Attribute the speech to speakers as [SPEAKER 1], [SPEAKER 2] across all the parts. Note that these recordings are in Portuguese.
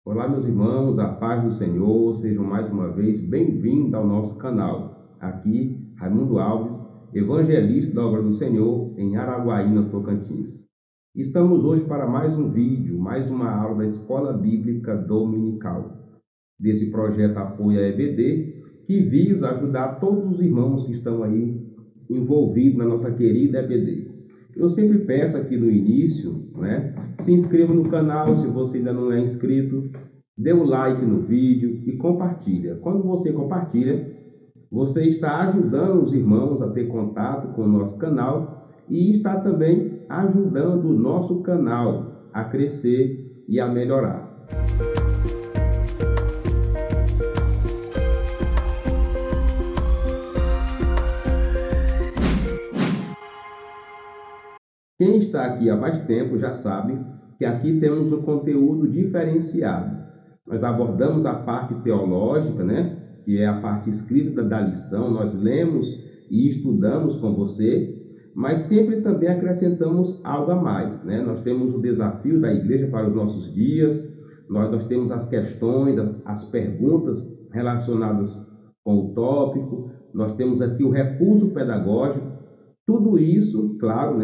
[SPEAKER 1] Olá, meus irmãos, a paz do Senhor, sejam mais uma vez bem-vindos ao nosso canal. Aqui, Raimundo Alves, evangelista da obra do Senhor em Araguaína, Tocantins. Estamos hoje para mais um vídeo, mais uma aula da Escola Bíblica Dominical, desse projeto Apoio à EBD, que visa ajudar todos os irmãos que estão aí envolvidos na nossa querida EBD. Eu sempre peço aqui no início, se inscreva no canal se você ainda não é inscrito, dê o like no vídeo e compartilha. Quando você compartilha, você está ajudando os irmãos a ter contato com o nosso canal e está também ajudando o nosso canal a crescer e a melhorar. Quem está aqui há mais tempo já sabe que aqui temos um conteúdo diferenciado. Nós abordamos a parte teológica, que é a parte escrita da lição, nós lemos e estudamos com você, mas sempre também acrescentamos algo a mais. Nós temos o desafio da igreja para os nossos dias, nós temos as questões, as perguntas relacionadas com o tópico, nós temos aqui o recurso pedagógico, tudo isso, claro,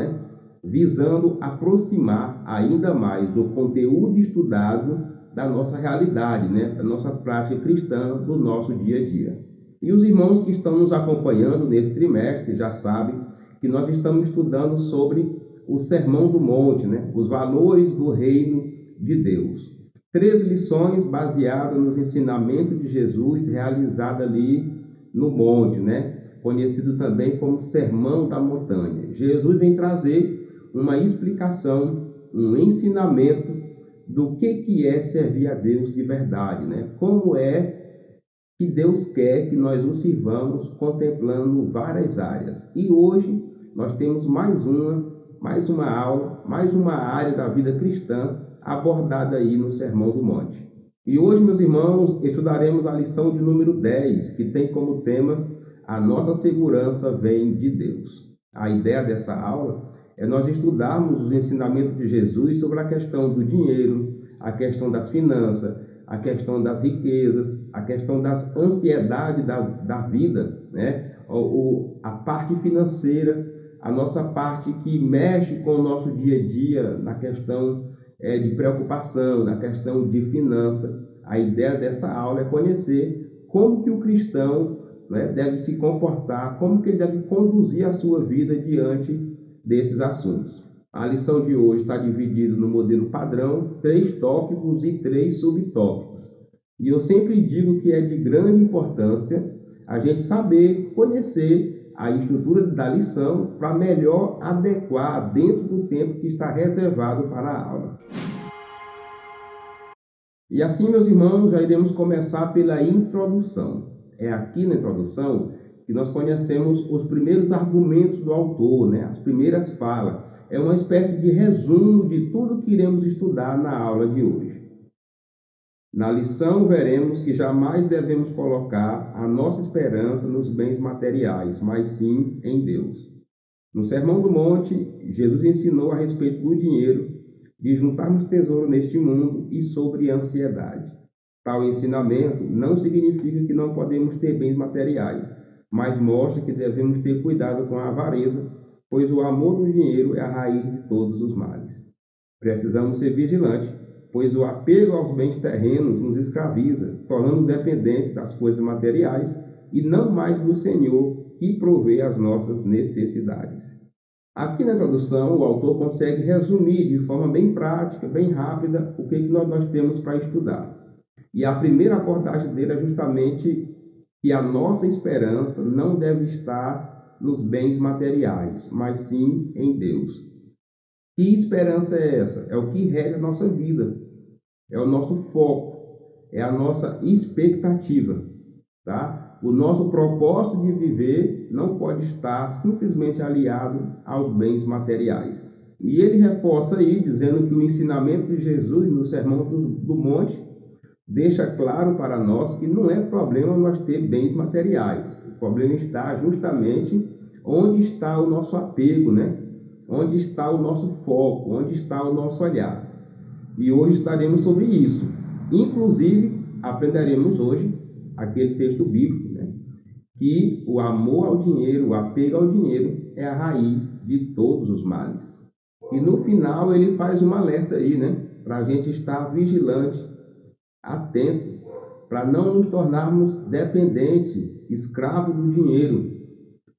[SPEAKER 1] visando aproximar ainda mais o conteúdo estudado da nossa realidade, da nossa prática cristã, do nosso dia a dia. E os irmãos que estão nos acompanhando nesse trimestre já sabem que nós estamos estudando sobre o Sermão do Monte, os valores do reino de Deus. 13 lições baseadas nos ensinamentos de Jesus realizadas ali no monte, conhecido também como Sermão da Montanha. Jesus vem trazer uma explicação, um ensinamento do que é servir a Deus de verdade, Como é que Deus quer que nós o sirvamos contemplando várias áreas. E hoje nós temos mais uma aula, mais uma área da vida cristã abordada aí no Sermão do Monte. E hoje, meus irmãos, estudaremos a lição de número 10, que tem como tema a nossa segurança vem de Deus. A ideia dessa aula é nós estudarmos os ensinamentos de Jesus sobre a questão do dinheiro, a questão das finanças, a questão das riquezas, a questão das ansiedades da vida, a parte financeira, a nossa parte que mexe com o nosso dia a dia, na questão de preocupação, na questão de finança. A ideia dessa aula é conhecer como que o cristão deve se comportar, como que ele deve conduzir a sua vida diante desses assuntos. A lição de hoje está dividida no modelo padrão, 3 tópicos e 3 subtópicos. E eu sempre digo que é de grande importância a gente saber, conhecer a estrutura da lição para melhor adequar dentro do tempo que está reservado para a aula. E assim, meus irmãos, já iremos começar pela introdução. É aqui na introdução que nós conhecemos os primeiros argumentos do autor, as primeiras falas. É uma espécie de resumo de tudo que iremos estudar na aula de hoje. Na lição veremos que jamais devemos colocar a nossa esperança nos bens materiais, mas sim em Deus. No Sermão do Monte, Jesus ensinou a respeito do dinheiro, de juntarmos tesouro neste mundo e sobre ansiedade. Tal ensinamento não significa que não podemos ter bens materiais, mas mostra que devemos ter cuidado com a avareza, pois o amor do dinheiro é a raiz de todos os males. Precisamos ser vigilantes, pois o apego aos bens terrenos nos escraviza, tornando dependentes das coisas materiais e não mais do Senhor, que provê as nossas necessidades. Aqui na introdução, o autor consegue resumir de forma bem prática, bem rápida, o que nós temos para estudar. E a primeira abordagem dele é justamente que a nossa esperança não deve estar nos bens materiais, mas sim em Deus. Que esperança é essa? É o que rege a nossa vida, é o nosso foco, é a nossa expectativa, tá? O nosso propósito de viver não pode estar simplesmente aliado aos bens materiais. E ele reforça aí, dizendo que o ensinamento de Jesus no Sermão do Monte deixa claro para nós que não é problema nós ter bens materiais. O problema está justamente onde está o nosso apego, Onde está o nosso foco, onde está o nosso olhar. E hoje estaremos sobre isso. Inclusive, aprenderemos hoje aquele texto bíblico, né? Que o amor ao dinheiro, o apego ao dinheiro é a raiz de todos os males. E no final ele faz um alerta aí, né? Para a gente estar vigilante, atento, para não nos tornarmos dependentes, escravo do dinheiro,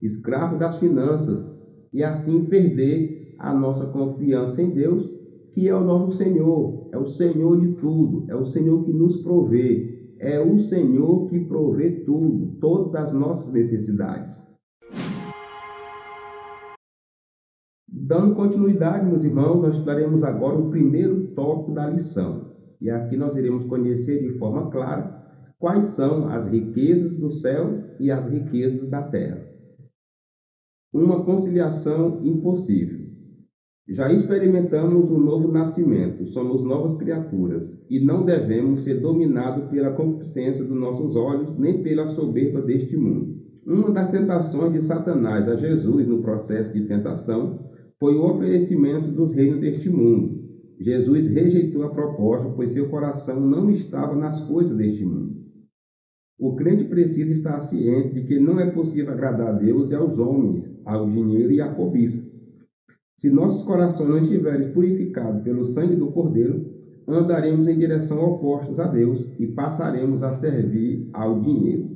[SPEAKER 1] escravo das finanças, e assim perder a nossa confiança em Deus, que é o nosso Senhor, é o Senhor de tudo, é o Senhor que nos provê, é o Senhor que provê tudo, todas as nossas necessidades. Dando continuidade, meus irmãos, nós estudaremos agora o primeiro tópico da lição. E aqui nós iremos conhecer de forma clara quais são as riquezas do céu e as riquezas da terra. Uma conciliação impossível. Já experimentamos um novo nascimento, somos novas criaturas, e não devemos ser dominados pela concupiscência dos nossos olhos, nem pela soberba deste mundo. Uma das tentações de Satanás a Jesus no processo de tentação foi o oferecimento dos reinos deste mundo. Jesus rejeitou a proposta, pois seu coração não estava nas coisas deste mundo. O crente precisa estar ciente de que não é possível agradar a Deus e aos homens, ao dinheiro e à cobiça. Se nossos corações não estiverem purificados pelo sangue do Cordeiro, andaremos em direção opostas a Deus e passaremos a servir ao dinheiro.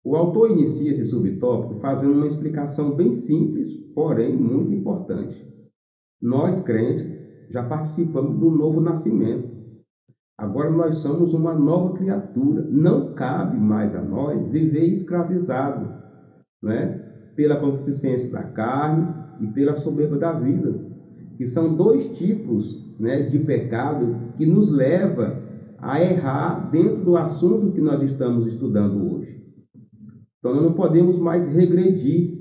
[SPEAKER 1] O autor inicia esse subtópico fazendo uma explicação bem simples, porém muito importante. Nós, crentes, já participamos do novo nascimento. Agora nós somos uma nova criatura. Não cabe mais a nós viver escravizado, pela concupiscência da carne e pela soberba da vida, que são dois tipos de pecado que nos leva a errar dentro do assunto que nós estamos estudando hoje. Então nós não podemos mais regredir.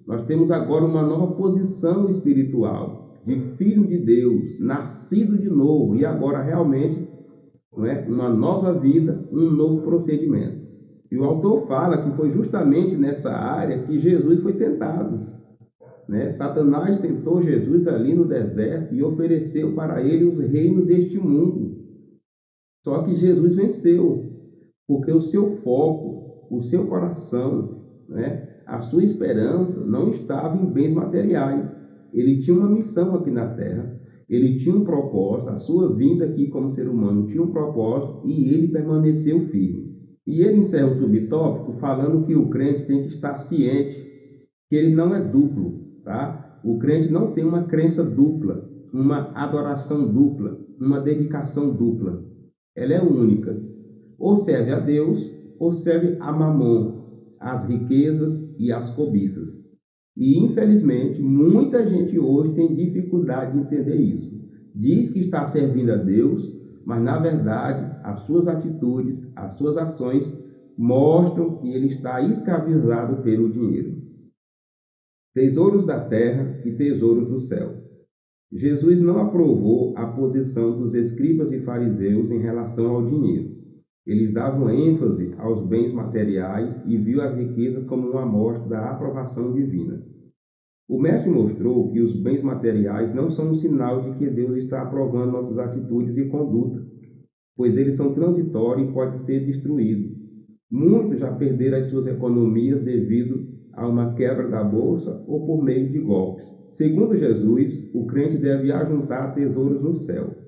[SPEAKER 1] Nós temos agora uma nova posição espiritual de filho de Deus, nascido de novo, e agora realmente uma nova vida, um novo procedimento. E o autor fala que foi justamente nessa área que Jesus foi tentado. Satanás tentou Jesus ali no deserto e ofereceu para ele os reinos deste mundo. Só que Jesus venceu, porque o seu foco, o seu coração, a sua esperança não estava em bens materiais. Ele tinha uma missão aqui na terra. Ele tinha um propósito, a sua vinda aqui como ser humano tinha um propósito e ele permaneceu firme. E ele encerra o subtópico falando que o crente tem que estar ciente que ele não é duplo, tá? O crente não tem uma crença dupla, uma adoração dupla, uma dedicação dupla. Ela é única. Ou serve a Deus ou serve a Mamon, as riquezas e as cobiças. E, infelizmente, muita gente hoje tem dificuldade de entender isso. Diz que está servindo a Deus, mas, na verdade, as suas atitudes, as suas ações mostram que ele está escravizado pelo dinheiro. Tesouros da terra e tesouros do céu. Jesus não aprovou a posição dos escribas e fariseus em relação ao dinheiro. Eles davam ênfase aos bens materiais e viu as riquezas como uma amostra da aprovação divina. O mestre mostrou que os bens materiais não são um sinal de que Deus está aprovando nossas atitudes e conduta, pois eles são transitórios e podem ser destruídos. Muitos já perderam as suas economias devido a uma quebra da bolsa ou por meio de golpes. Segundo Jesus, o crente deve ajuntar tesouros no céu.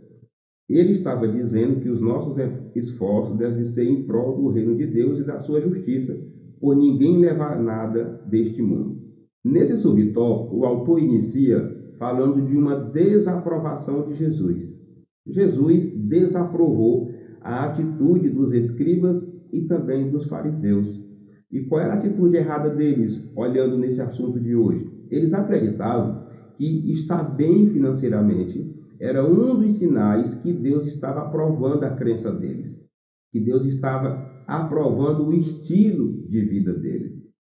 [SPEAKER 1] Ele estava dizendo que os nossos esforços devem ser em prol do reino de Deus e da sua justiça, por ninguém levar nada deste mundo. Nesse subtópico, o autor inicia falando de uma desaprovação de Jesus. Jesus desaprovou a atitude dos escribas e também dos fariseus. E qual era a atitude errada deles, olhando nesse assunto de hoje? Eles acreditavam que estar bem financeiramente era um dos sinais que Deus estava aprovando a crença deles, que Deus estava aprovando o estilo de vida deles.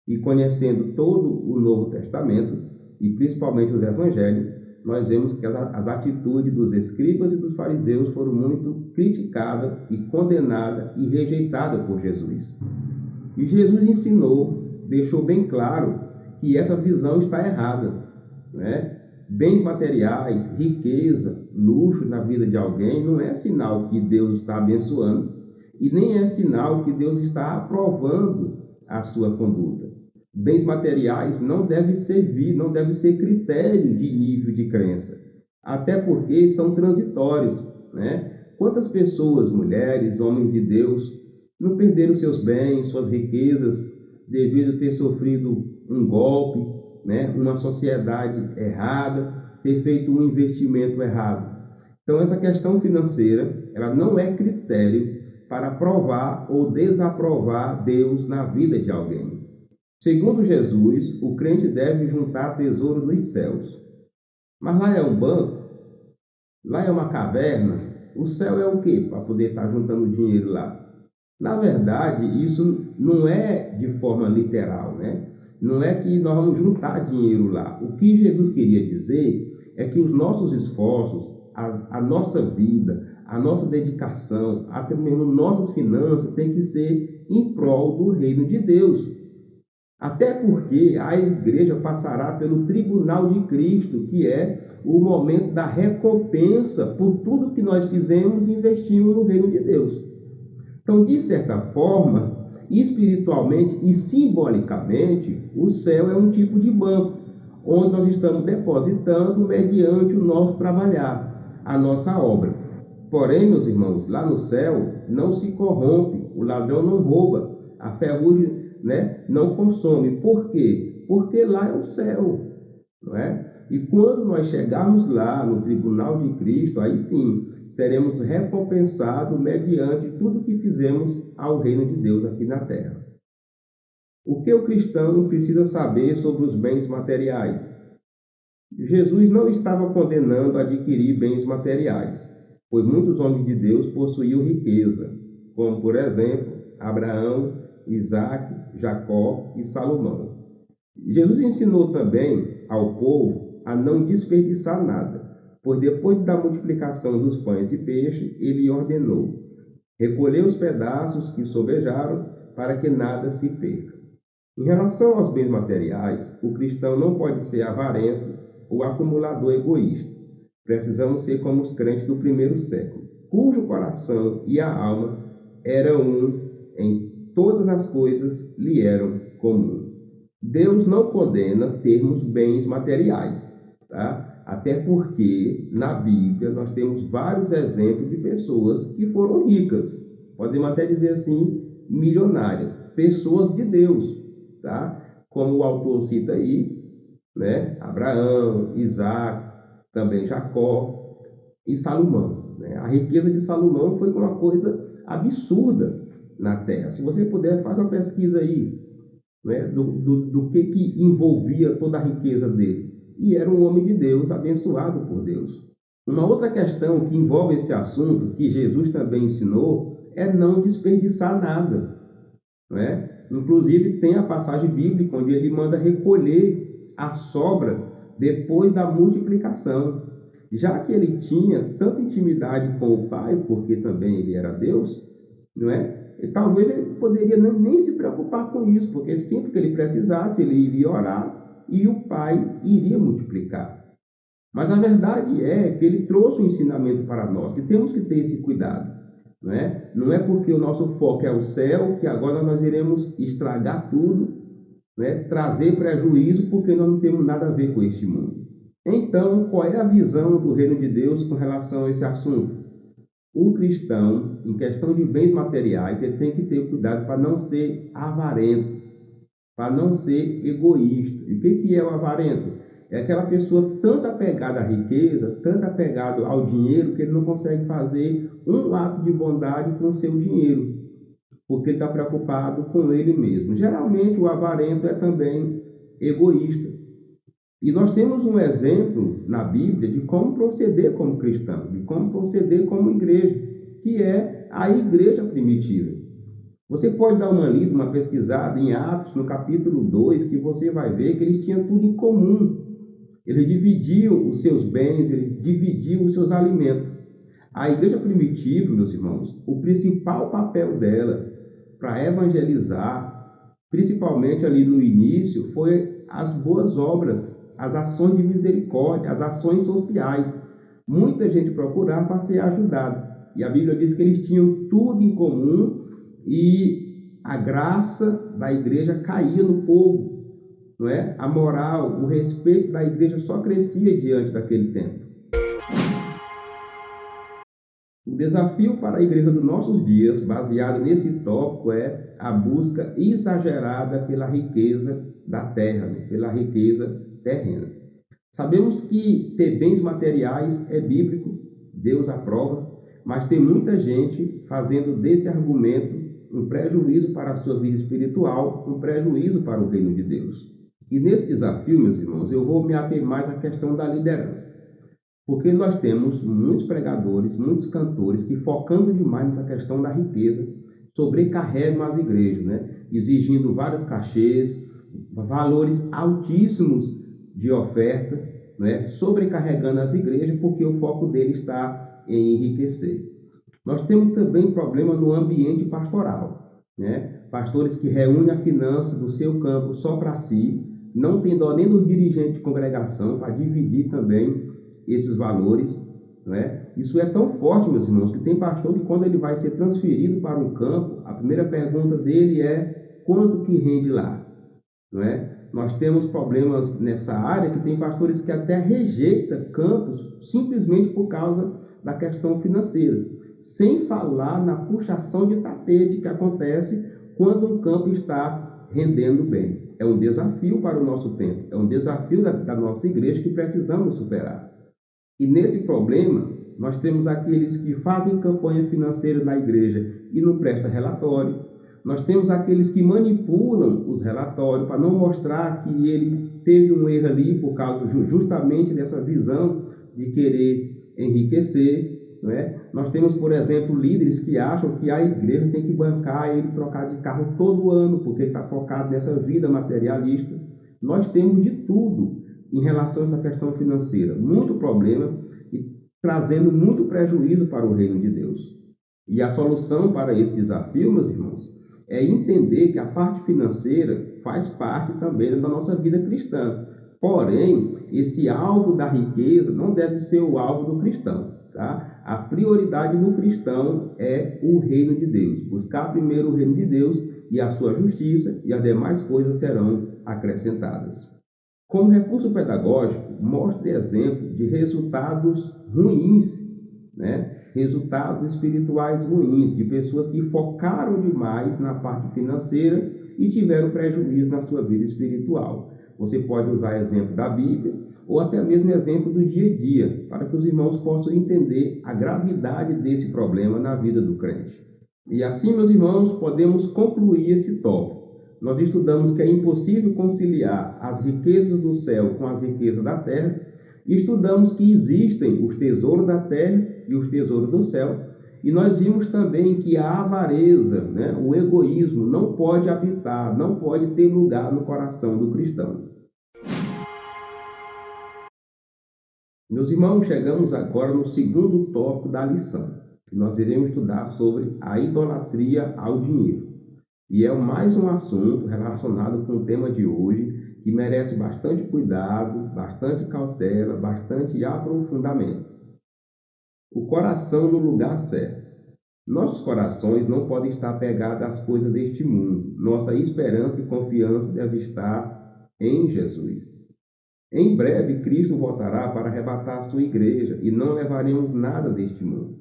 [SPEAKER 1] E conhecendo todo o Novo Testamento, e principalmente os Evangelhos, nós vemos que as atitudes dos escribas e dos fariseus foram muito criticadas e condenadas e rejeitadas por Jesus. E Jesus ensinou, deixou bem claro que essa visão está errada, Bens materiais, riqueza, luxo na vida de alguém não é sinal que Deus está abençoando e nem é sinal que Deus está aprovando a sua conduta. Bens materiais não devem ser critério de nível de crença, até porque são transitórios, né? Quantas pessoas, mulheres, homens de Deus, não perderam seus bens, suas riquezas, devido a ter sofrido um golpe, né? Uma sociedade errada, ter feito um investimento errado. Então, essa questão financeira, ela não é critério para aprovar ou desaprovar Deus na vida de alguém. Segundo Jesus, o crente deve juntar tesouro nos céus. Mas lá é um banco? Lá é uma caverna? O céu é o quê para poder estar juntando dinheiro lá? Na verdade, isso não é de forma literal, né? Não é que nós vamos juntar dinheiro lá. O que Jesus queria dizer é que os nossos esforços, a nossa vida, a nossa dedicação, até mesmo nossas finanças, tem que ser em prol do reino de Deus. Até porque a igreja passará pelo tribunal de Cristo, que é o momento da recompensa por tudo que nós fizemos e investimos no reino de Deus. Então, de certa forma, espiritualmente e simbolicamente, o céu é um tipo de banco, onde nós estamos depositando mediante o nosso trabalhar, a nossa obra. Porém, meus irmãos, lá no céu não se corrompe, o ladrão não rouba, a ferrugem, né, não consome. Por quê? Porque lá é o céu, não é? E quando nós chegarmos lá no tribunal de Cristo, aí sim, seremos recompensados mediante tudo que fizemos ao reino de Deus aqui na terra. O que o cristão precisa saber sobre os bens materiais? Jesus não estava condenando a adquirir bens materiais, pois muitos homens de Deus possuíam riqueza, como, por exemplo, Abraão, Isaac, Jacó e Salomão. Jesus ensinou também ao povo a não desperdiçar nada, pois depois da multiplicação dos pães e peixes, ele ordenou: recolher os pedaços que sobejaram para que nada se perca. Em relação aos bens materiais, o cristão não pode ser avarento ou acumulador egoísta. Precisamos ser como os crentes do primeiro século, cujo coração e a alma eram um, em todas as coisas lhe eram comum. Deus não condena termos bens materiais, tá? Até porque na Bíblia nós temos vários exemplos de pessoas que foram ricas, podemos até dizer assim, milionárias, pessoas de Deus, tá? Como o autor cita aí, né? Abraão, Isaac, também Jacó e Salomão, né? A riqueza de Salomão foi uma coisa absurda na terra. Se você puder, faça uma pesquisa aí, né? do que envolvia toda a riqueza dele. E era um homem de Deus, abençoado por Deus. Uma outra questão que envolve esse assunto, que Jesus também ensinou, é não desperdiçar nada, né? Inclusive tem a passagem bíblica onde ele manda recolher a sobra depois da multiplicação. Já que ele tinha tanta intimidade com o Pai, porque também ele era Deus, não é? E talvez ele poderia nem se preocupar com isso, porque sempre que ele precisasse, ele iria orar e o Pai iria multiplicar. Mas a verdade é que ele trouxe um ensinamento para nós, que temos que ter esse cuidado. Não é porque o nosso foco é o céu que agora nós iremos estragar tudo, né? Trazer prejuízo, porque nós não temos nada a ver com este mundo. Então, qual é a visão do reino de Deus com relação a esse assunto? O cristão, em questão de bens materiais, ele tem que ter cuidado para não ser avarento, para não ser egoísta. E o que é o avarento? É aquela pessoa tanto apegada à riqueza, tanto apegada ao dinheiro, que ele não consegue fazer um ato de bondade com o seu dinheiro, porque ele está preocupado com ele mesmo. Geralmente o avarento é também egoísta. E nós temos um exemplo na Bíblia de como proceder como cristão, de como proceder como igreja, que é a igreja primitiva. Você pode dar uma lida, uma pesquisada em Atos, no capítulo 2, que você vai ver que eles tinham tudo em comum. Eles dividiam os seus bens, eles dividiam os seus alimentos. A igreja primitiva, meus irmãos, o principal papel dela para evangelizar, principalmente ali no início, foi as boas obras, as ações de misericórdia, as ações sociais. Muita gente procurava para ser ajudada. E a Bíblia diz que eles tinham tudo em comum e a graça da igreja caía no povo, não é? A moral, o respeito da igreja só crescia diante daquele tempo. O desafio para a igreja dos nossos dias, baseado nesse tópico, é a busca exagerada pela riqueza da terra, pela riqueza terrena. Sabemos que ter bens materiais é bíblico, Deus aprova, mas tem muita gente fazendo desse argumento um prejuízo para a sua vida espiritual, um prejuízo para o reino de Deus. E nesse desafio, meus irmãos, eu vou me ater mais à questão da liderança. Porque nós temos muitos pregadores, muitos cantores que, focando demais nessa questão da riqueza, sobrecarregam as igrejas, né? Exigindo vários cachês, valores altíssimos de oferta, né? Sobrecarregando as igrejas porque o foco deles está em enriquecer. Nós temos também problema no ambiente pastoral, né? Pastores que reúnem a finança do seu campo só para si, não tem dó nem do dirigente de congregação para dividir também esses valores, não é? Isso é tão forte, meus irmãos, que tem pastor que quando ele vai ser transferido para um campo, a primeira pergunta dele é: quanto que rende lá? Não é? Nós temos problemas nessa área que tem pastores que até rejeitam campos simplesmente por causa da questão financeira, sem falar na puxação de tapete que acontece quando um campo está rendendo bem. É um desafio para o nosso tempo, é um desafio da nossa igreja que precisamos superar. E nesse problema, nós temos aqueles que fazem campanha financeira na igreja e não prestam relatório. Nós temos aqueles que manipulam os relatórios para não mostrar que ele teve um erro ali por causa justamente dessa visão de querer enriquecer, não é? Nós temos, por exemplo, líderes que acham que a igreja tem que bancar ele trocar de carro todo ano, porque ele está focado nessa vida materialista. Nós temos de tudo em relação a essa questão financeira, muito problema e trazendo muito prejuízo para o reino de Deus. E a solução para esse desafio, meus irmãos, é entender que a parte financeira faz parte também da nossa vida cristã. Porém, esse alvo da riqueza não deve ser o alvo do cristão, tá? A prioridade do cristão é o reino de Deus. Buscar primeiro o reino de Deus e a sua justiça, e as demais coisas serão acrescentadas. Como recurso pedagógico, mostre exemplo de resultados ruins, né? Resultados espirituais ruins, de pessoas que focaram demais na parte financeira e tiveram prejuízo na sua vida espiritual. Você pode usar exemplo da Bíblia ou até mesmo exemplo do dia a dia, para que os irmãos possam entender a gravidade desse problema na vida do crente. E assim, meus irmãos, podemos concluir esse tópico. Nós estudamos que é impossível conciliar as riquezas do céu com as riquezas da terra, e estudamos que existem os tesouros da terra e os tesouros do céu, e nós vimos também que a avareza, né, o egoísmo, não pode habitar, não pode ter lugar no coração do cristão. Meus irmãos, chegamos agora no segundo tópico da lição, que nós iremos estudar sobre a idolatria ao dinheiro. E é mais um assunto relacionado com o tema de hoje, que merece bastante cuidado, bastante cautela, bastante aprofundamento. O coração no lugar certo. Nossos corações não podem estar apegados às coisas deste mundo. Nossa esperança e confiança deve estar em Jesus. Em breve, Cristo voltará para arrebatar a sua igreja e não levaremos nada deste mundo.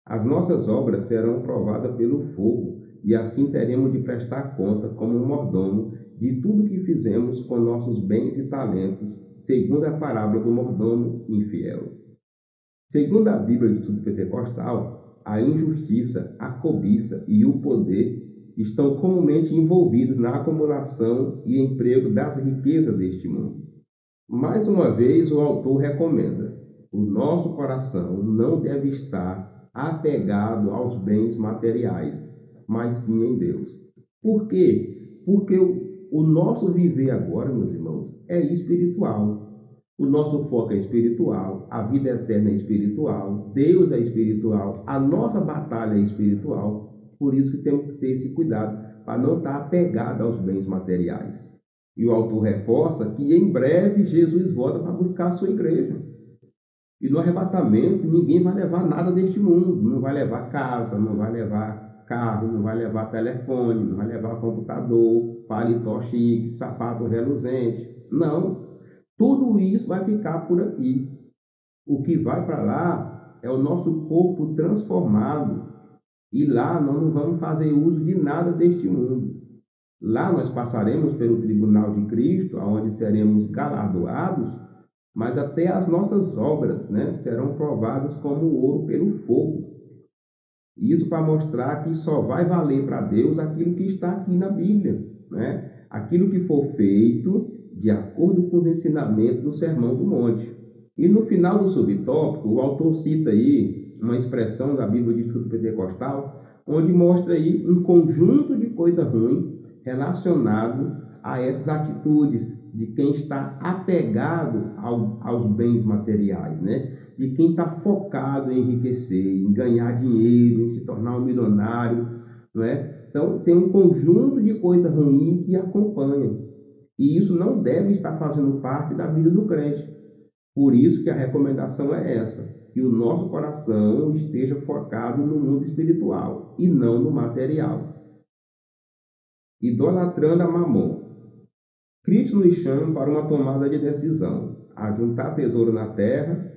[SPEAKER 1] As nossas obras serão provadas pelo fogo e assim teremos de prestar conta como um mordomo de tudo que fizemos com nossos bens e talentos, segundo a parábola do mordomo infiel. Segundo a Bíblia de Estudo Pentecostal, a injustiça, a cobiça e o poder estão comumente envolvidos na acumulação e emprego das riquezas deste mundo. Mais uma vez, o autor recomenda: o nosso coração não deve estar apegado aos bens materiais, mas sim em Deus. Por quê? Porque o nosso viver agora, meus irmãos, é espiritual. O nosso foco é espiritual, a vida eterna é espiritual, Deus é espiritual, a nossa batalha é espiritual. Por isso que temos que ter esse cuidado para não estar apegado aos bens materiais. E o autor reforça que em breve Jesus volta para buscar a sua igreja. E no arrebatamento ninguém vai levar nada deste mundo. Não vai levar casa, não vai levar carro, não vai levar telefone, não vai levar computador, paletó chique, sapato reluzente. Não. Tudo isso vai ficar por aqui. O que vai para lá é o nosso corpo transformado. E lá nós não vamos fazer uso de nada deste mundo. Lá nós passaremos pelo tribunal de Cristo, onde seremos galardoados, mas até as nossas obras, né, serão provadas como ouro pelo fogo. Isso para mostrar que só vai valer para Deus aquilo que está aqui na Bíblia, né? Aquilo que for feito de acordo com os ensinamentos do Sermão do Monte. E no final do subtópico, o autor cita aí uma expressão da Bíblia de Estudo Pentecostal, onde mostra aí um conjunto de coisa ruim relacionado a essas atitudes de quem está apegado aos bens materiais, né? De quem está focado em enriquecer, em ganhar dinheiro, em se tornar um milionário, não é? Então, tem um conjunto de coisa ruim que acompanha. E isso não deve estar fazendo parte da vida do crente. Por isso que a recomendação é essa, que o nosso coração esteja focado no mundo espiritual e não no material. Idolatrando a Mamon. Cristo nos chama para uma tomada de decisão, a juntar tesouro na terra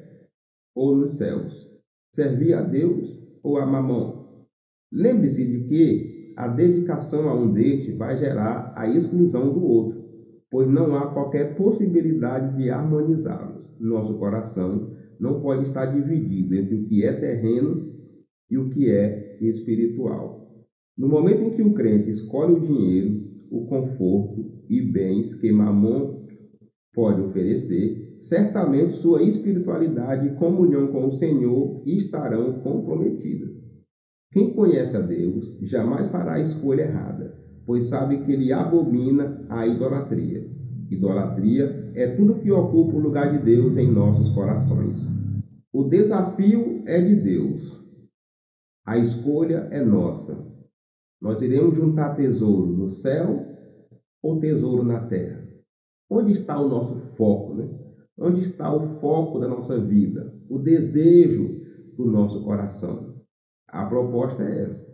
[SPEAKER 1] ou nos céus, servir a Deus ou a Mamon. Lembre-se de que a dedicação a um destes vai gerar a exclusão do outro, pois não há qualquer possibilidade de harmonizá-los. Nosso coração não pode estar dividido entre o que é terreno e o que é espiritual. No momento em que o crente escolhe o dinheiro, o conforto e bens que Mamon pode oferecer, certamente sua espiritualidade e comunhão com o Senhor estarão comprometidas. Quem conhece a Deus jamais fará a escolha errada, pois sabe que ele abomina a idolatria. Idolatria é tudo que ocupa o lugar de Deus em nossos corações. O desafio é de Deus. A escolha é nossa. Nós iremos juntar tesouro no céu ou tesouro na terra? Onde está o nosso foco, né? Onde está o foco da nossa vida? O desejo do nosso coração? A proposta é essa.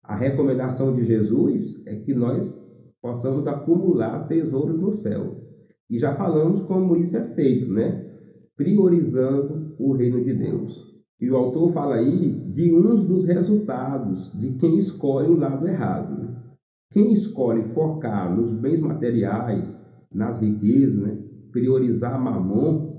[SPEAKER 1] A recomendação de Jesus é que nós possamos acumular tesouros no céu. E já falamos como isso é feito, né? Priorizando o reino de Deus. E o autor fala aí de uns dos resultados de quem escolhe o lado errado, né? Quem escolhe focar nos bens materiais, nas riquezas, né? Priorizar Mamon,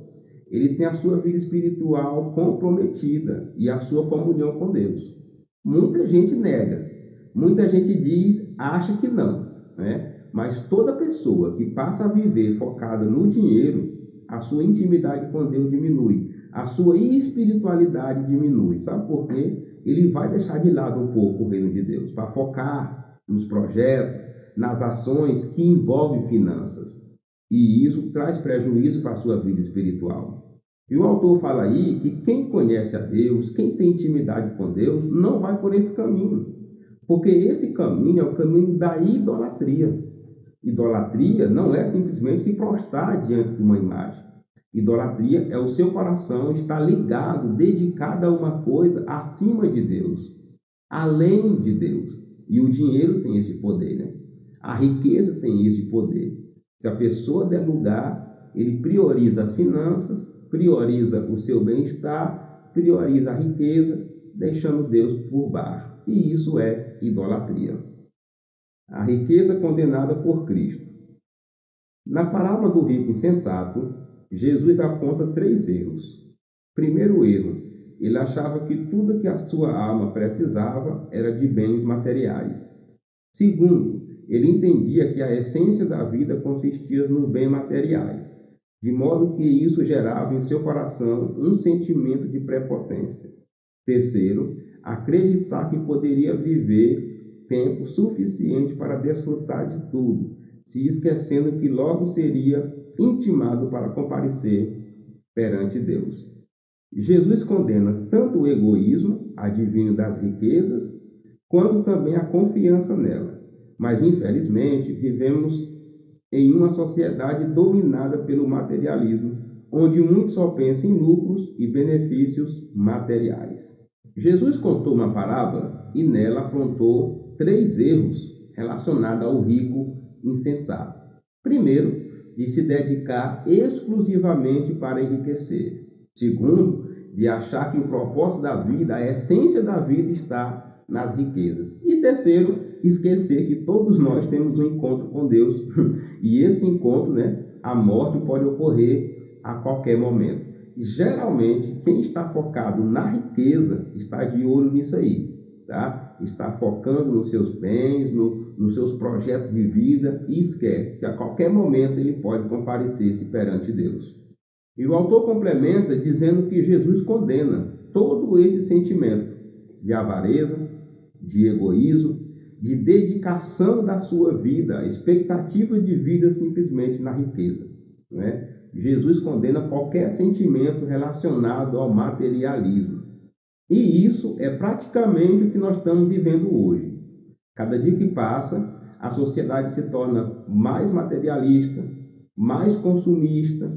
[SPEAKER 1] ele tem a sua vida espiritual comprometida e a sua comunhão com Deus. Muita gente nega, muita gente diz, acha que não, né? Mas toda pessoa que passa a viver focada no dinheiro, a sua intimidade com Deus diminui, a sua espiritualidade diminui. Sabe por quê? Ele vai deixar de lado um pouco o reino de Deus para focar nos projetos, nas ações que envolvem finanças. E isso traz prejuízo para a sua vida espiritual. E o autor fala aí que quem conhece a Deus, quem tem intimidade com Deus, não vai por esse caminho. Porque esse caminho é o caminho da idolatria. Idolatria não é simplesmente se prostrar diante de uma imagem. Idolatria é o seu coração estar ligado, dedicado a uma coisa acima de Deus, além de Deus. E o dinheiro tem esse poder, né? A riqueza tem esse poder. Se a pessoa der lugar, ele prioriza as finanças, prioriza o seu bem-estar, prioriza a riqueza, deixando Deus por baixo. E isso é idolatria. A riqueza condenada por Cristo. Na parábola do rico insensato, Jesus aponta 3 erros. Primeiro erro, ele achava que tudo que a sua alma precisava era de bens materiais. Segundo, ele entendia que a essência da vida consistia nos bens materiais, de modo que isso gerava em seu coração um sentimento de prepotência. Terceiro, acreditar que poderia viver tempo suficiente para desfrutar de tudo, se esquecendo que logo seria intimado para comparecer perante Deus. Jesus condena tanto o egoísmo, advinho das riquezas, quanto também a confiança nela. Mas, infelizmente, vivemos em uma sociedade dominada pelo materialismo, onde muitos só pensam em lucros e benefícios materiais. Jesus contou uma parábola e nela apontou 3 erros relacionados ao rico insensato. Primeiro, de se dedicar exclusivamente para enriquecer. Segundo, de achar que o propósito da vida, a essência da vida está nas riquezas. E terceiro, esquecer que todos nós temos um encontro com Deus e esse encontro, a morte pode ocorrer a qualquer momento. E, geralmente, quem está focado na riqueza está de olho nisso aí, tá? Está focando nos seus bens, nos seus projetos de vida e esquece que a qualquer momento ele pode comparecer-se perante Deus. E o autor complementa dizendo que Jesus condena todo esse sentimento de avareza, de egoísmo, de dedicação da sua vida, expectativa de vida simplesmente na riqueza. Jesus condena qualquer sentimento relacionado ao materialismo. E isso é praticamente o que nós estamos vivendo hoje. Cada dia que passa, a sociedade se torna mais materialista, mais consumista.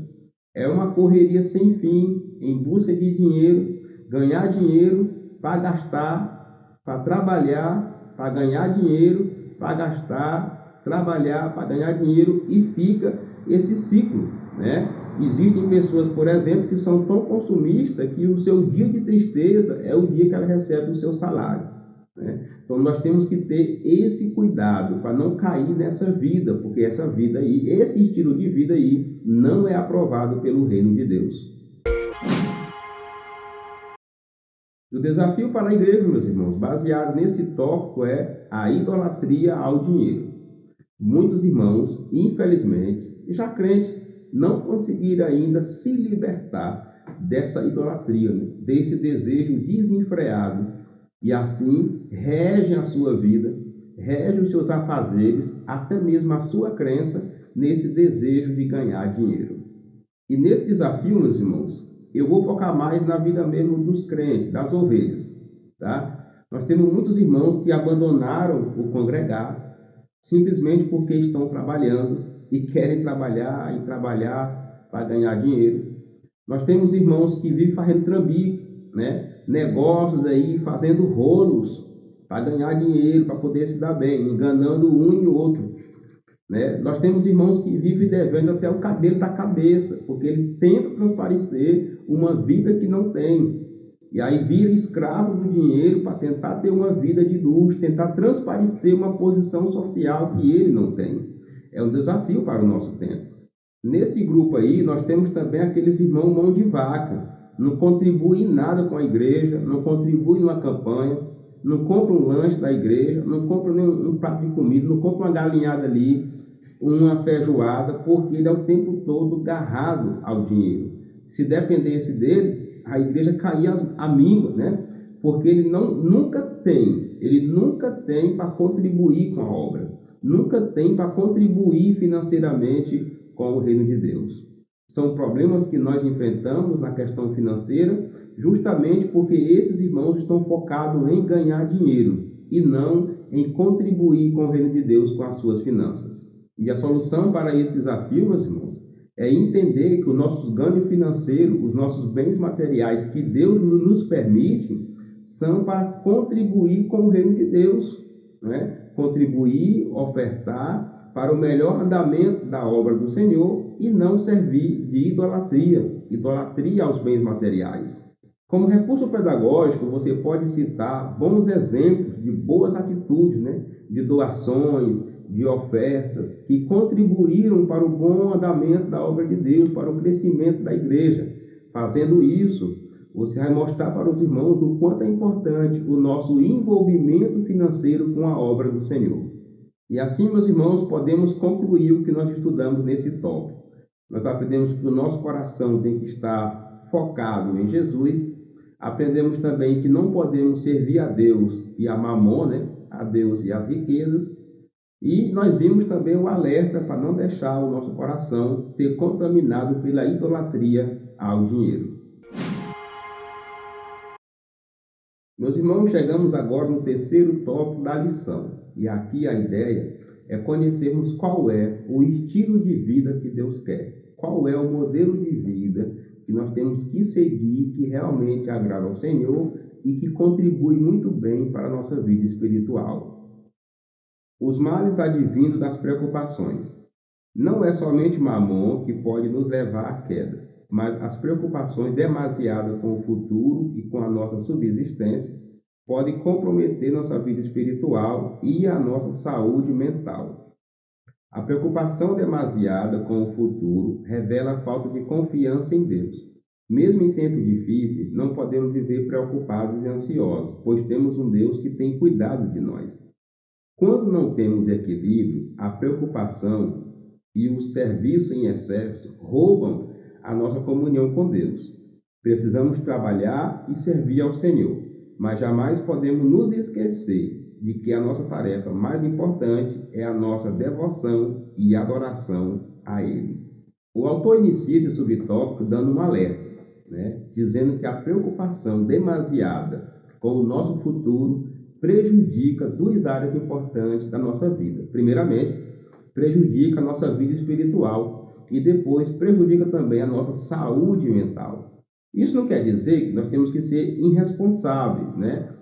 [SPEAKER 1] É uma correria sem fim em busca de dinheiro, ganhar dinheiro para gastar, para trabalhar, para ganhar dinheiro, para gastar, trabalhar, para ganhar dinheiro e fica esse ciclo, Existem pessoas, por exemplo, que são tão consumistas que o seu dia de tristeza é o dia que ela recebe o seu salário. Então nós temos que ter esse cuidado para não cair nessa vida, porque essa vida aí, esse estilo de vida aí, não é aprovado pelo reino de Deus. O desafio para a igreja, meus irmãos, baseado nesse tópico, é a idolatria ao dinheiro. Muitos irmãos, infelizmente, já crentes, não conseguiram ainda se libertar dessa idolatria, desse desejo desenfreado, e assim regem a sua vida, regem os seus afazeres, até mesmo a sua crença nesse desejo de ganhar dinheiro. E nesse desafio, meus irmãos, eu vou focar mais na vida mesmo dos crentes, das ovelhas, tá? Nós temos muitos irmãos que abandonaram o congregar simplesmente porque estão trabalhando e querem trabalhar para ganhar dinheiro. Nós temos irmãos que vivem fazendo trambique, negócios aí, fazendo rolos para ganhar dinheiro, para poder se dar bem, enganando um e o outro. Nós temos irmãos que vivem devendo até o cabelo da cabeça, porque ele tenta transparecer uma vida que não tem. E aí vira escravo do dinheiro para tentar ter uma vida de luxo, tentar transparecer uma posição social que ele não tem. É um desafio para o nosso tempo. Nesse grupo aí, nós temos também aqueles irmãos mão de vaca. Não contribuem em nada com a igreja, não contribuem numa campanha, não compram um lanche da igreja, não compram nem um prato de comida, não compram uma galinhada ali, uma feijoada, porque ele é o tempo todo agarrado ao dinheiro. Se dependesse dele, a igreja caía à míngua, porque ele nunca tem para contribuir com a obra, nunca tem para contribuir financeiramente com o reino de Deus. São problemas que nós enfrentamos na questão financeira, justamente porque esses irmãos estão focados em ganhar dinheiro e não em contribuir com o reino de Deus com as suas finanças. E a solução para esse desafio, meus irmãos, é entender que os nossos ganhos financeiros, os nossos bens materiais que Deus nos permite, são para contribuir com o reino de Deus, contribuir, ofertar para o melhor andamento da obra do Senhor e não servir de idolatria aos bens materiais. Como recurso pedagógico, você pode citar bons exemplos de boas atitudes, de doações, de ofertas, que contribuíram para o bom andamento da obra de Deus, para o crescimento da igreja. Fazendo isso, você vai mostrar para os irmãos o quanto é importante o nosso envolvimento financeiro com a obra do Senhor. E assim, meus irmãos, podemos concluir o que nós estudamos nesse tópico. Nós aprendemos que o nosso coração tem que estar focado em Jesus. Aprendemos também que não podemos servir a Deus e a Mamon, a Deus e as riquezas. E nós vimos também o alerta para não deixar o nosso coração ser contaminado pela idolatria ao dinheiro. Meus irmãos, chegamos agora no terceiro tópico da lição. E aqui a ideia é conhecermos qual é o estilo de vida que Deus quer, qual é o modelo de vida que nós temos que seguir, que realmente agrada ao Senhor e que contribui muito bem para a nossa vida espiritual. Os males advindo das preocupações. Não é somente Mamon que pode nos levar à queda, mas as preocupações demasiadas com o futuro e com a nossa subsistência podem comprometer nossa vida espiritual e a nossa saúde mental. A preocupação demasiada com o futuro revela a falta de confiança em Deus. Mesmo em tempos difíceis, não podemos viver preocupados e ansiosos, pois temos um Deus que tem cuidado de nós. Quando não temos equilíbrio, a preocupação e o serviço em excesso roubam a nossa comunhão com Deus. Precisamos trabalhar e servir ao Senhor, mas jamais podemos nos esquecer de que a nossa tarefa mais importante é a nossa devoção e adoração a Ele. O autor inicia esse subtópico dando um alerta, dizendo que a preocupação demasiada com o nosso futuro prejudica duas áreas importantes da nossa vida. Primeiramente, prejudica a nossa vida espiritual e depois prejudica também a nossa saúde mental. Isso não quer dizer que nós temos que ser irresponsáveis,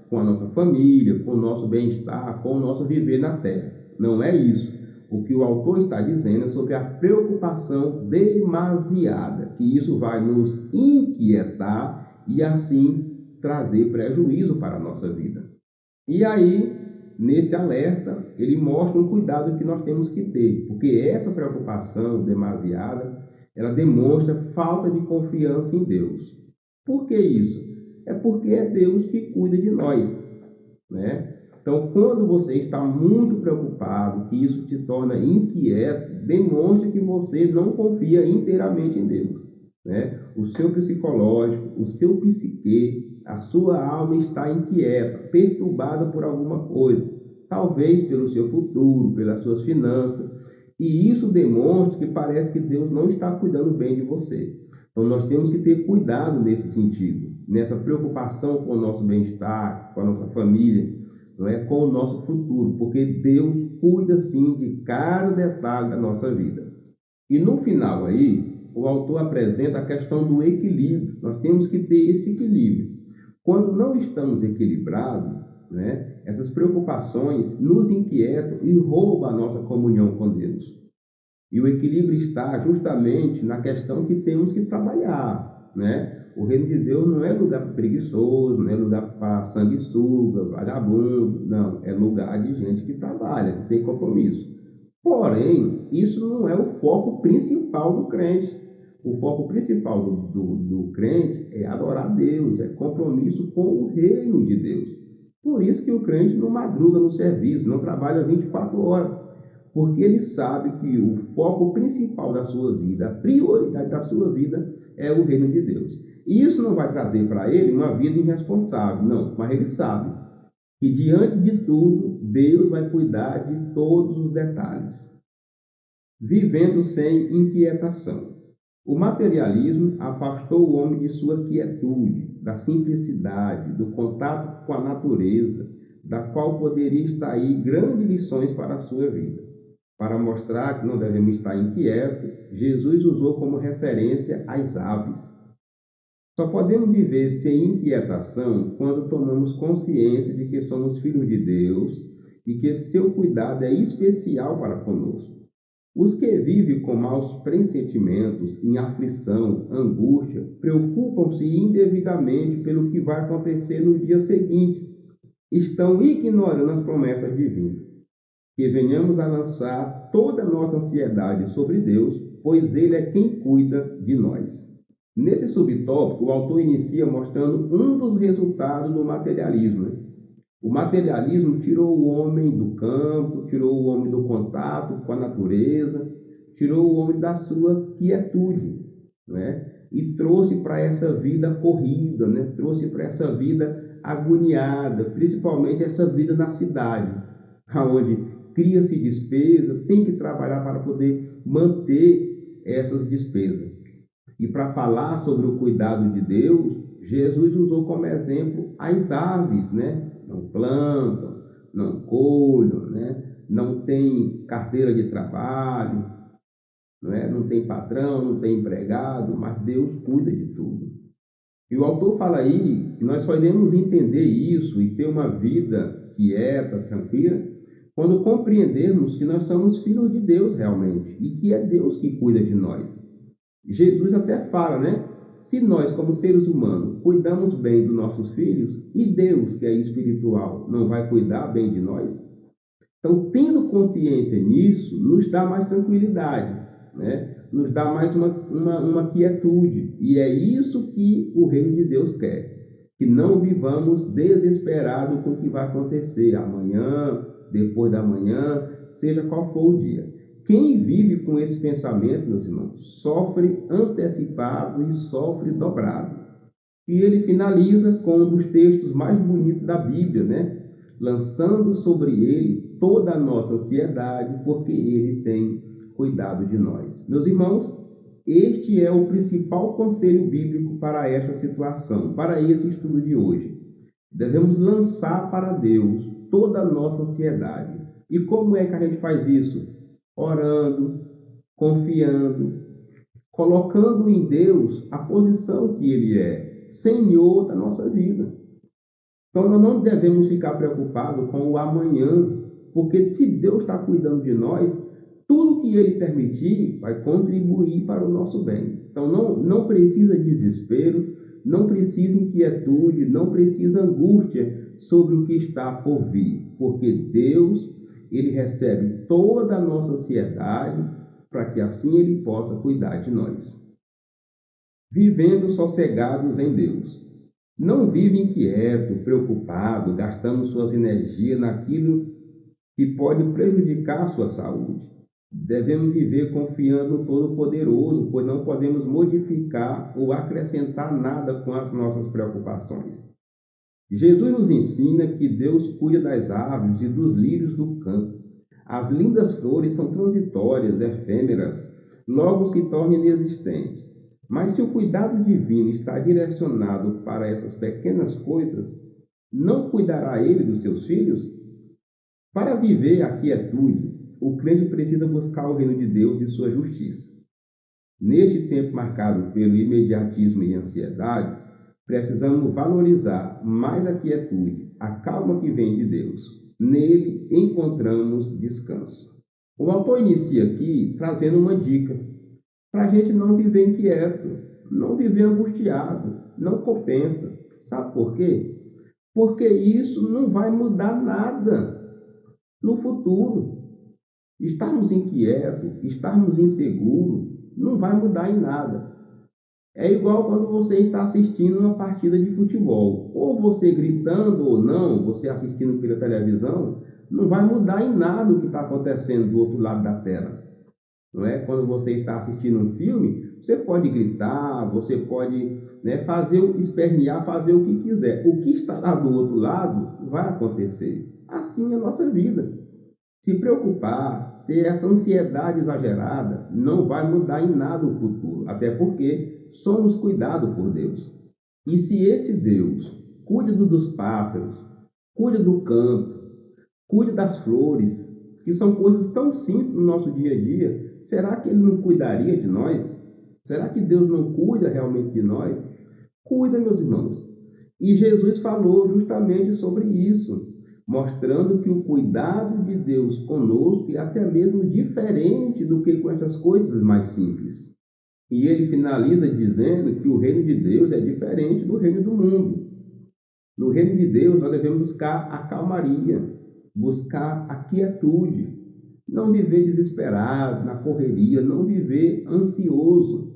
[SPEAKER 1] com a nossa família, com o nosso bem-estar, com o nosso viver na terra. Não é isso. O que o autor está dizendo é sobre a preocupação demasiada, que isso vai nos inquietar e assim trazer prejuízo para a nossa vida. E aí, nesse alerta, ele mostra um cuidado que nós temos que ter, porque essa preocupação demasiada, ela demonstra falta de confiança em Deus. Por que isso? É porque é Deus que cuida de nós, Então, quando você está muito preocupado, que isso te torna inquieto, demonstra que você não confia inteiramente em Deus, O seu psicológico, o seu psique, a sua alma está inquieta, perturbada por alguma coisa, talvez pelo seu futuro, pelas suas finanças, e isso demonstra que parece que Deus não está cuidando bem de você. Então nós temos que ter cuidado nesse sentido, nessa preocupação com o nosso bem-estar, com a nossa família, com o nosso futuro, porque Deus cuida sim de cada detalhe da nossa vida. E no final aí, o autor apresenta a questão do equilíbrio. Nós temos que ter esse equilíbrio. Quando não estamos equilibrados, essas preocupações nos inquietam e roubam a nossa comunhão com Deus. E o equilíbrio está justamente na questão que temos que trabalhar, O reino de Deus não é lugar para preguiçoso, não é lugar para sanguessuga, vagabundo, não. É lugar de gente que trabalha, que tem compromisso. Porém, isso não é o foco principal do crente. O foco principal do crente é adorar a Deus, é compromisso com o reino de Deus. Por isso que o crente não madruga no serviço, não trabalha 24 horas. Porque ele sabe que o foco principal da sua vida, a prioridade da sua vida é o reino de Deus. E isso não vai trazer para ele uma vida irresponsável, não. Mas ele sabe que diante de tudo, Deus vai cuidar de todos os detalhes. Vivendo sem inquietação. O materialismo afastou o homem de sua quietude, da simplicidade, do contato com a natureza, da qual poderia extrair grandes lições para a sua vida. Para mostrar que não devemos estar inquietos, Jesus usou como referência as aves. Só podemos viver sem inquietação quando tomamos consciência de que somos filhos de Deus e que seu cuidado é especial para conosco. Os que vivem com maus pressentimentos, em aflição, angústia, preocupam-se indevidamente pelo que vai acontecer no dia seguinte. Estão ignorando as promessas divinas. Que venhamos a lançar toda a nossa ansiedade sobre Deus, pois Ele é quem cuida de nós. Nesse subtópico, o autor inicia mostrando um dos resultados do materialismo. O materialismo tirou o homem do campo, tirou o homem do contato com a natureza, tirou o homem da sua quietude, e trouxe para essa vida corrida, trouxe para essa vida agoniada, principalmente essa vida na cidade, onde cria-se despesa, tem que trabalhar para poder manter essas despesas. E para falar sobre o cuidado de Deus, Jesus usou como exemplo as aves, não plantam, não colhem, não tem carteira de trabalho, não tem patrão, não tem empregado, mas Deus cuida de tudo. E o autor fala aí que nós só iremos entender isso e ter uma vida quieta, tranquila, quando compreendermos que nós somos filhos de Deus realmente e que é Deus que cuida de nós. Jesus até fala, Se nós, como seres humanos, cuidamos bem dos nossos filhos, e Deus, que é espiritual, não vai cuidar bem de nós? Então, tendo consciência nisso, nos dá mais tranquilidade, nos dá mais uma quietude. E é isso que o reino de Deus quer. Que não vivamos desesperados com o que vai acontecer amanhã, depois da manhã, seja qual for o dia. Quem vive com esse pensamento, meus irmãos, sofre antecipado e sofre dobrado. E ele finaliza com um dos textos mais bonitos da Bíblia, lançando sobre ele toda a nossa ansiedade, porque ele tem cuidado de nós. Meus irmãos, este é o principal conselho bíblico para esta situação, para esse estudo de hoje. Devemos lançar para Deus toda a nossa ansiedade. E como é que a gente faz isso? Orando, confiando, colocando em Deus a posição que Ele é, Senhor da nossa vida. Então, nós não devemos ficar preocupados com o amanhã, porque se Deus está cuidando de nós, tudo que Ele permitir vai contribuir para o nosso bem. Então, não precisa desespero, não precisa inquietude, não precisa angústia sobre o que está por vir, porque Deus, Ele recebe toda a nossa ansiedade para que assim Ele possa cuidar de nós. Vivendo sossegados em Deus. Não vive inquieto, preocupado, gastando suas energias naquilo que pode prejudicar a sua saúde. Devemos viver confiando no Todo-Poderoso, pois não podemos modificar ou acrescentar nada com as nossas preocupações. Jesus nos ensina que Deus cuida das árvores e dos lírios do campo. As lindas flores são transitórias, efêmeras, logo se tornam inexistentes. Mas se o cuidado divino está direcionado para essas pequenas coisas, não cuidará Ele dos seus filhos? Para viver a quietude, o crente precisa buscar o reino de Deus e sua justiça. Neste tempo marcado pelo imediatismo e ansiedade, precisamos valorizar mais a quietude, a calma que vem de Deus. Nele encontramos descanso. O autor inicia aqui trazendo uma dica para a gente não viver inquieto, não viver angustiado, não compensa. Sabe por quê? Porque isso não vai mudar nada no futuro. Estarmos inquietos, estarmos inseguros, não vai mudar em nada. É igual quando você está assistindo uma partida de futebol. Ou você gritando ou não, você assistindo pela televisão, não vai mudar em nada o que está acontecendo do outro lado da tela. Não é? Quando você está assistindo um filme, você pode gritar, você pode espernear, fazer o que quiser. O que está lá do outro lado vai acontecer. Assim é a nossa vida. Se preocupar, ter essa ansiedade exagerada, não vai mudar em nada o futuro. Até porque somos cuidados por Deus. E se esse Deus cuida dos pássaros, cuida do campo, cuida das flores, que são coisas tão simples no nosso dia a dia, será que Ele não cuidaria de nós? Será que Deus não cuida realmente de nós? Cuida, meus irmãos. E Jesus falou justamente sobre isso, mostrando que o cuidado de Deus conosco é até mesmo diferente do que com essas coisas mais simples. E ele finaliza dizendo que o reino de Deus é diferente do reino do mundo. No reino de Deus nós devemos buscar a calmaria, buscar a quietude, não viver desesperado, na correria, não viver ansioso,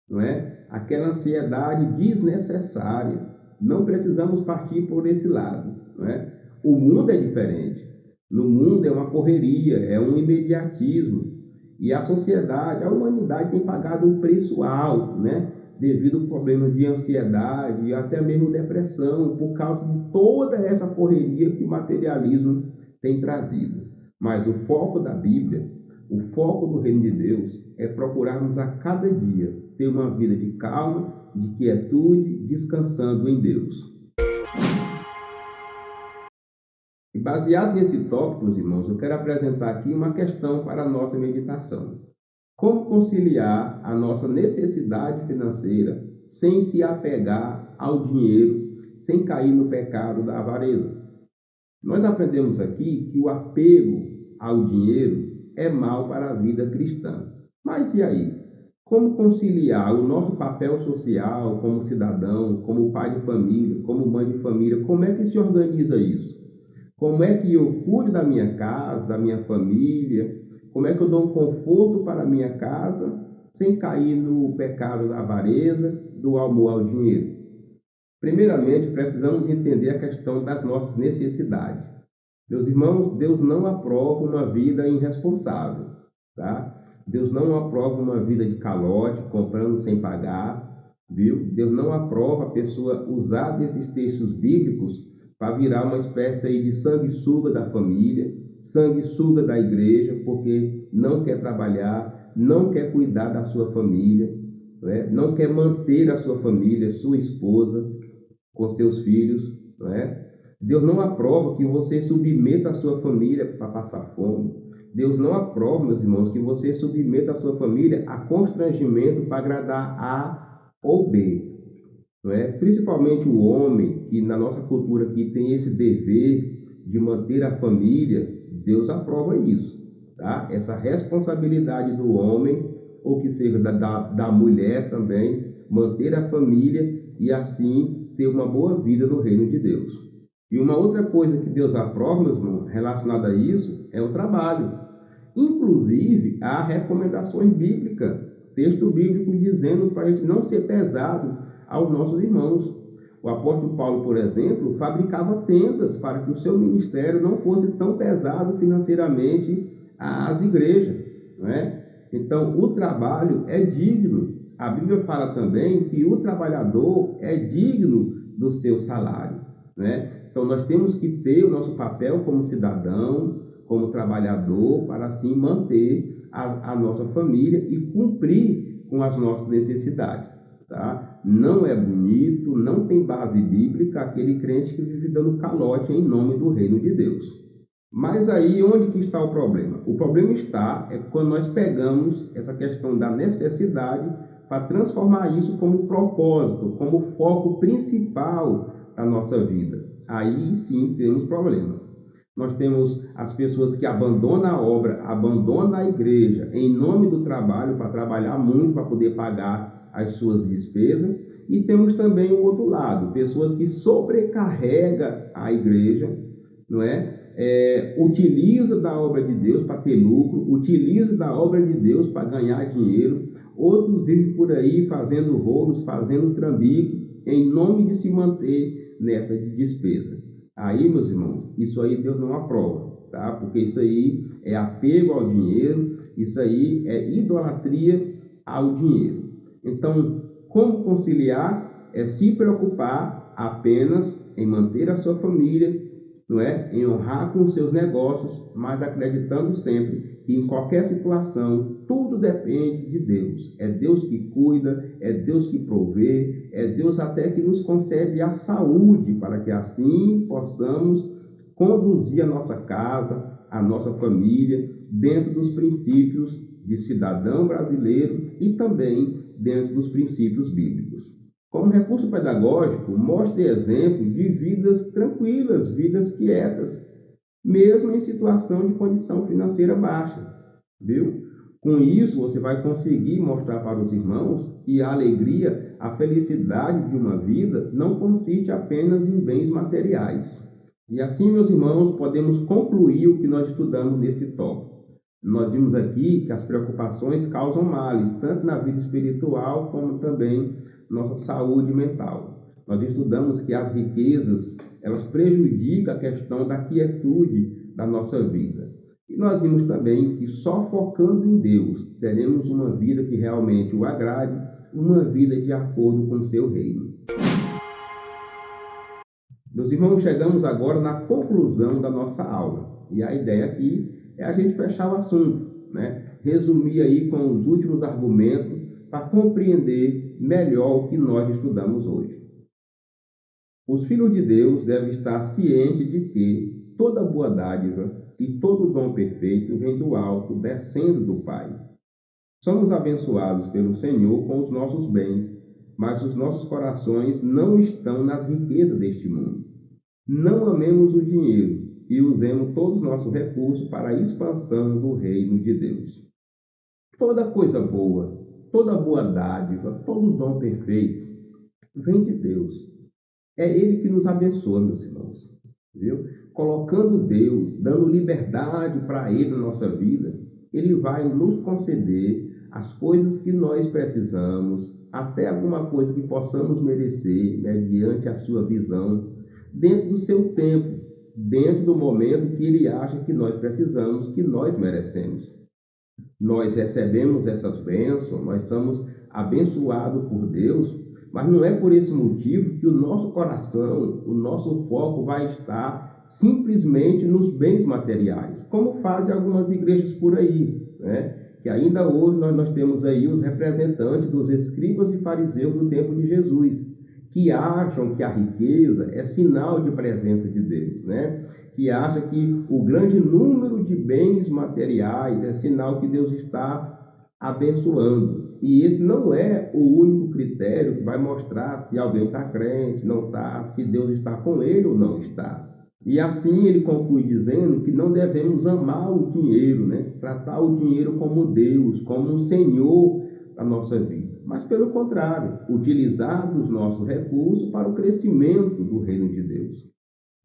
[SPEAKER 1] não é? Aquela ansiedade desnecessária. Não precisamos partir por esse lado, não é? O mundo é diferente. No mundo é uma correria, é um imediatismo. E a sociedade, a humanidade tem pagado um preço alto, devido ao problema de ansiedade e até mesmo depressão, por causa de toda essa correria que o materialismo tem trazido. Mas o foco da Bíblia, o foco do reino de Deus, é procurarmos a cada dia ter uma vida de calma, de quietude, descansando em Deus. E baseado nesse tópico, meus irmãos, eu quero apresentar aqui uma questão para a nossa meditação. Como conciliar a nossa necessidade financeira sem se apegar ao dinheiro, sem cair no pecado da avareza? Nós aprendemos aqui que o apego ao dinheiro é mal para a vida cristã. Mas e aí? Como conciliar o nosso papel social como cidadão, como pai de família, como mãe de família? Como é que se organiza isso? Como é que eu cuido da minha casa, da minha família? Como é que eu dou um conforto para a minha casa sem cair no pecado da avareza, do amor ao dinheiro? Primeiramente, precisamos entender a questão das nossas necessidades. Meus irmãos, Deus não aprova uma vida irresponsável, tá? Deus não aprova uma vida de calote, comprando sem pagar, viu? Deus não aprova a pessoa usar desses textos bíblicos para virar uma espécie aí de sanguessuga da família, sanguessuga da igreja, porque não quer trabalhar, não quer cuidar da sua família, não quer manter a sua família, sua esposa, com seus filhos, não é? Deus não aprova que você submeta a sua família para passar fome. Deus não aprova, meus irmãos, que você submeta a sua família a constrangimento para agradar A ou B. Não é? Principalmente o homem, que na nossa cultura aqui tem esse dever de manter a família, Deus aprova isso. Tá? Essa responsabilidade do homem, ou que seja da mulher também, manter a família e assim ter uma boa vida no reino de Deus. E uma outra coisa que Deus aprova, meus irmãos, relacionada a isso, é o trabalho. Inclusive, há recomendações bíblicas, texto bíblico dizendo para a gente não ser pesado aos nossos irmãos. O apóstolo Paulo, por exemplo, fabricava tendas para que o seu ministério não fosse tão pesado financeiramente às igrejas, não é? Então, o trabalho é digno. A Bíblia fala também que o trabalhador é digno do seu salário, né? Então, nós temos que ter o nosso papel como cidadão, como trabalhador, para assim manter a nossa família e cumprir com as nossas necessidades, tá? Não é bonito, não tem base bíblica aquele crente que vive dando calote em nome do reino de Deus. Mas aí onde que está o problema? O problema está quando nós pegamos essa questão da necessidade para transformar isso como propósito, como foco principal da nossa vida. Aí sim temos problemas. Nós temos as pessoas que abandonam a obra, abandonam a igreja em nome do trabalho, para trabalhar muito, para poder pagar as suas despesas. E temos também o outro lado, pessoas que sobrecarregam a igreja, não é? Utiliza da obra de Deus para ter lucro, utiliza da obra de Deus para ganhar dinheiro. Outros vivem por aí fazendo rolos, fazendo trambique, em nome de se manter nessa despesa. Aí, meus irmãos, isso aí Deus não aprova, tá? Porque isso aí é apego ao dinheiro, isso aí é idolatria ao dinheiro. Então, como conciliar? É se preocupar apenas em manter a sua família, não é? Em honrar com os seus negócios, mas acreditando sempre que em qualquer situação tudo depende de Deus. É Deus que cuida, é Deus que provê, é Deus até que nos concede a saúde para que assim possamos conduzir a nossa casa, a nossa família dentro dos princípios de cidadão brasileiro e também dentro dos princípios bíblicos. Como recurso pedagógico, mostre exemplo de vidas tranquilas, vidas quietas, mesmo em situação de condição financeira baixa, viu? Com isso, você vai conseguir mostrar para os irmãos que a alegria, a felicidade de uma vida não consiste apenas em bens materiais. E assim, meus irmãos, podemos concluir o que nós estudamos nesse tópico. Nós vimos aqui que as preocupações causam males, tanto na vida espiritual como também nossa saúde mental. Nós estudamos que as riquezas, elas prejudicam a questão da quietude da nossa vida. E nós vimos também que só focando em Deus, teremos uma vida que realmente o agrade, uma vida de acordo com o seu reino. Meus irmãos, chegamos agora na conclusão da nossa aula. E a ideia aqui é a gente fechar o assunto, né? Resumir aí com os últimos argumentos para compreender melhor o que nós estudamos hoje. Os filhos de Deus devem estar cientes de que toda boa dádiva e todo dom perfeito vem do alto, descendo do Pai. Somos abençoados pelo Senhor com os nossos bens, mas os nossos corações não estão nas riquezas deste mundo. Não amemos o dinheiro e usemos todos os nossos recursos para a expansão do reino de Deus. Toda coisa boa, toda boa dádiva, todo dom perfeito vem de Deus. É Ele que nos abençoa, meus irmãos. Viu? Colocando Deus, dando liberdade para Ele na nossa vida, Ele vai nos conceder as coisas que nós precisamos, até alguma coisa que possamos merecer, mediante a sua visão, dentro do seu tempo, dentro do momento que Ele acha que nós precisamos, que nós merecemos. Nós recebemos essas bênçãos, nós somos abençoados por Deus, mas não é por esse motivo que o nosso coração, o nosso foco vai estar simplesmente nos bens materiais, como fazem algumas igrejas por aí, né? Que ainda hoje nós temos aí os representantes dos escribas e fariseus do tempo de Jesus, que acham que a riqueza é sinal de presença de Deus, né? Que acham que o grande número de bens materiais é sinal que Deus está abençoando. E esse não é o único critério que vai mostrar se alguém está crente, não está, se Deus está com ele ou não está. E assim ele conclui dizendo que não devemos amar o dinheiro, né? Tratar o dinheiro como Deus, como um Senhor da nossa vida. Mas pelo contrário, utilizar os nossos recursos para o crescimento do reino de Deus.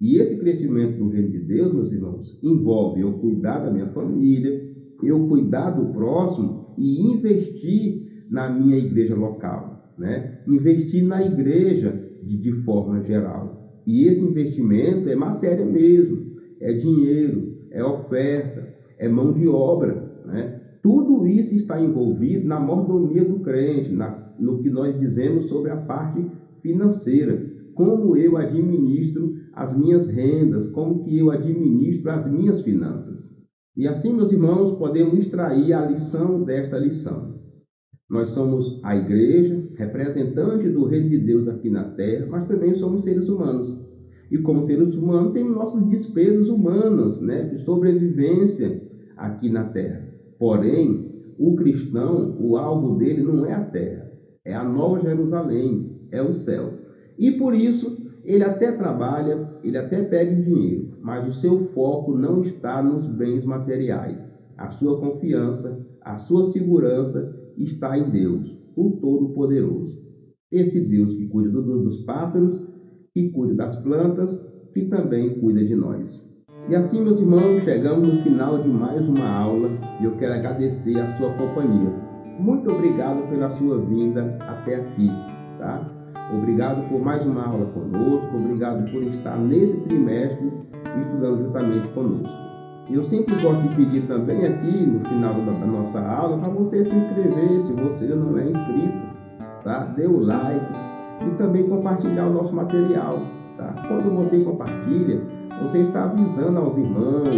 [SPEAKER 1] E esse crescimento do reino de Deus, meus irmãos, envolve eu cuidar da minha família, eu cuidar do próximo e investir na minha igreja local, né? Investir na igreja de forma geral. E esse investimento é matéria mesmo, é dinheiro, é oferta, é mão de obra, né? Tudo isso está envolvido na mordomia do crente, no que nós dizemos sobre a parte financeira. Como eu administro as minhas rendas, como que eu administro as minhas finanças. E assim, meus irmãos, podemos extrair a lição desta lição. Nós somos a igreja, representante do reino de Deus aqui na terra, mas também somos seres humanos. E como seres humanos, temos nossas despesas humanas, né, de sobrevivência aqui na terra. Porém, o cristão, o alvo dele não é a terra, é a Nova Jerusalém, é o céu. E por isso, ele até trabalha, ele até pega dinheiro, mas o seu foco não está nos bens materiais. A sua confiança, a sua segurança está em Deus, o Todo-Poderoso. Esse Deus que cuida dos pássaros, que cuida das plantas, que também cuida de nós. E assim, meus irmãos, chegamos no final de mais uma aula e eu quero agradecer a sua companhia. Muito obrigado pela sua vinda até aqui, tá? Obrigado por mais uma aula conosco, obrigado por estar nesse trimestre estudando juntamente conosco. Eu sempre gosto de pedir também aqui no final da nossa aula para você se inscrever, se você não é inscrito, tá? Dê o like e também compartilhar o nosso material, tá? Quando você compartilha, você está avisando aos irmãos,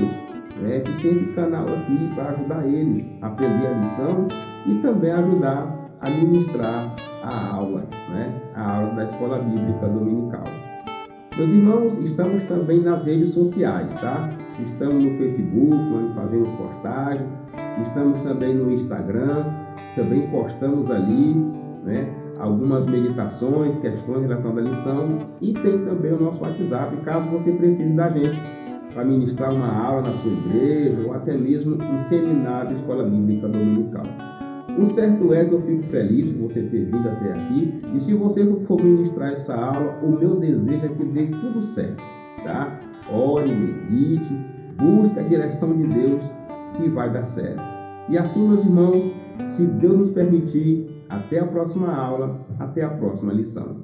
[SPEAKER 1] né, que tem esse canal aqui para ajudar eles a aprender a lição e também ajudar a ministrar a aula, né? A aula da Escola Bíblica Dominical. Meus irmãos, estamos também nas redes sociais, tá? Estamos no Facebook, onde fazemos postagem, estamos também no Instagram, também postamos ali, né, algumas meditações, questões em relação à lição, e tem também o nosso WhatsApp, caso você precise da gente para ministrar uma aula na sua igreja ou até mesmo um seminário de Escola Bíblica Dominical. O certo é que eu fico feliz por você ter vindo até aqui, e se você for ministrar essa aula, o meu desejo é que dê tudo certo, tá? Ore, medite, busque a direção de Deus que vai dar certo. E assim, meus irmãos, se Deus nos permitir, até a próxima aula, até a próxima lição.